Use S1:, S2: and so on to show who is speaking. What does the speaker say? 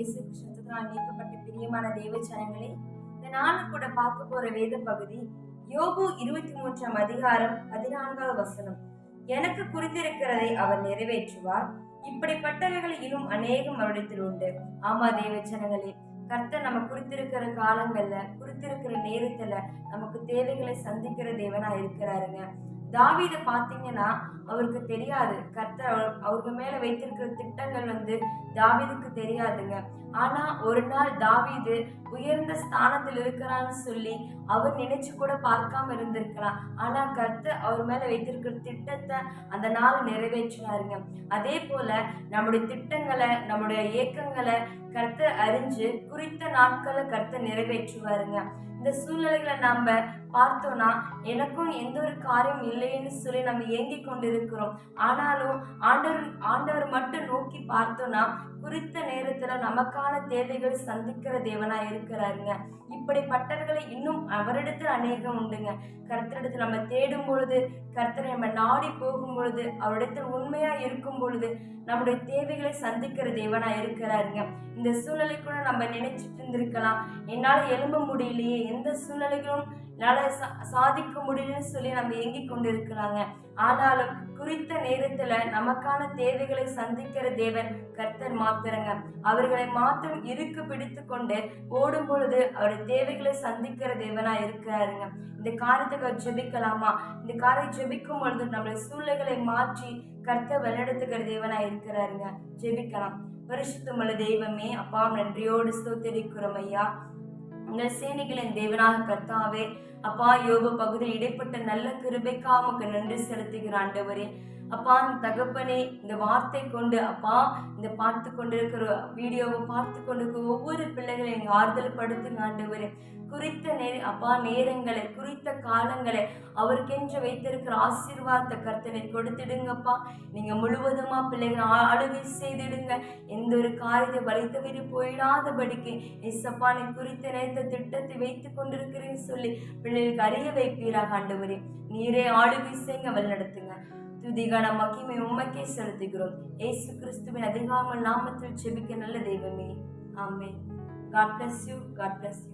S1: இயேசு கிறிஸ்துவால் நீக்கப்பட்ட பிரியமான தேவ ஜனங்களே, இந்த நாள் கூட பார்க்க போற வேத பகுதி யோபு 23ஆம் அதிகாரம் 14வது வசனம். எனக்கு குறித்திருக்கிறதை அவர் நிறைவேற்றுவார், இப்படிப்பட்டவைகள் இன்னும் அநேகம் அவரிடத்தில் உண்டு. ஆமா தேவ ஜனங்களே, கர்த்தர் நம்ம குறித்திருக்கிற காலங்கள்ல குறித்திருக்கிற நேரத்துல நமக்கு தேவைகளை சந்திக்கிற தேவனா இருக்கிறாருங்க. தாவீதை பாத்தீங்கன்னா அவருக்கு தெரியாது, கர்த்தர் அவருக்கு மேல வைத்திருக்கிற திட்டங்கள் தாவீதுக்கு தெரியாதுங்க. ஆனா ஒரு நாள் தாவீது உயர்ந்த ஸ்தானத்தில் இருக்கிறான்னு சொல்லி அவர் நினைச்சு கூட பார்க்காம இருந்திருக்கலாம். ஆனா கர்த்தர் அவர் மேல வைத்திருக்கிற திட்டத்தை அந்த நாள் நிறைவேற்றினாருங்க. அதே போல நம்முடைய திட்டங்களை, நம்முடைய இயக்கங்களை கர்த்தர் அறிஞ்சு குறித்த நாட்களை கர்த்தர் நிறைவேற்றுவாருங்க. இந்த சூழ்நிலைகளை நாம பார்த்தோம்னா எனக்கும் எந்த ஒரு காரியம் இல்லைன்னு சொல்லி நம்ம ஏங்கி கொண்டு இருக்கிறோம். ஆனாலும் ஆண்டவர் மட்டும் நோக்கி பார்த்தோம்னா குறித்த நேரத்துல நமக்கான தேவைகள் சந்திக்கிற தேவனா இருக்கிறாருங்க. இப்படிப்பட்டவர்களை இன்னும் அவரிடத்தில் அநேகம் உண்டுங்க. கர்த்தரிடத்தில் நம்ம தேடும் பொழுது, கர்த்தரை நம்ம நாடி போகும் பொழுது, அவரிடத்தில் உண்மையா இருக்கும் பொழுது நம்முடைய தேவைகளை சந்திக்கிற தேவனா இருக்கிறாருங்க. இந்த சூழ்நிலைக்குள்ள நம்ம நினைச்சிட்டு இருந்திருக்கலாம், என்னால எழும்ப முடியலையே, எந்த சூழ்நிலைகளும் என்னால சாதிக்க முடியலன்னு சொல்லி நம்ம ஏங்கி கொண்டு இருக்கலாங்க. ஆனாலும் குறித்த நேரத்துல நமக்கான தேவைகளை சந்திக்கிற தேவன் கர்த்தர் மாத்திரங்க. அவர்களை மாத்திரம் இறுக்கு பிடித்து கொண்டு ஓடும் பொழுது அவருடைய தேவைகளை சந்திக்கிற தேவனா இருக்கிறாருங்க. இந்த காரியத்துக்கு ஜெபிக்கலாமா? இந்த காரியம் ஜெபிக்கும் பொழுது நம்மளுடைய சூழ்நிலைகளை மாற்றி கர்த்தர் வழிநடத்துகிற தேவனா இருக்கிறாருங்க. ஜெபிக்கலாம். பரிசுத்தமுள்ள தெய்வமே, அப்பா நன்றியோடு ஸ்தோத்திரிக்கிறோம் ஐயா. உங்கள் சேனைகளின் தேவனாக கர்த்தாவே, அப்பா யோபு பகுதியில் இடைப்பட்ட நல்ல கிருபைக்காக உமக்கு நன்றி செலுத்துகிற ஆண்டவரே. அப்பா தகப்பனே, இந்த வார்த்தை கொண்டு அப்பா இந்த பார்த்து கொண்டிருக்கிற வீடியோவை பார்த்து கொண்டிருக்கிற ஒவ்வொரு பிள்ளைகளையும் ஆறுதல் படுத்துங்க ஆண்டவரே. குறித்த நேரங்களை, குறித்த காலங்களை அவருக்கென்று வைத்திருக்கிற ஆசீர்வாதத்தை கர்த்தனை கொடுத்துடுங்கப்பா. நீங்க முழுவதுமா பிள்ளைகளை ஆளுகை செய்திடுங்க. எந்த ஒரு காரியத்தை வலித்தவரி போயிடாதபடிக்கு எஸ்ஸப்பா நீ குறித்த நேரத்தை திட்டத்தை வைத்துக் கொண்டிருக்கிறேன்னு சொல்லி பிள்ளைகளுக்கு அறிய வைப்பீராக ஆண்டவரே. நீரே ஆளுகை செய்ய வழிநடத்துங்க. துதிகான மகிமை உம்மைக்கே செலுத்துகிறோம். இயேசு கிறிஸ்துவின் அதிகார நாமத்தில் ஜெபிக்க நல்ல தெய்வமே, ஆமென். God bless you. God bless you.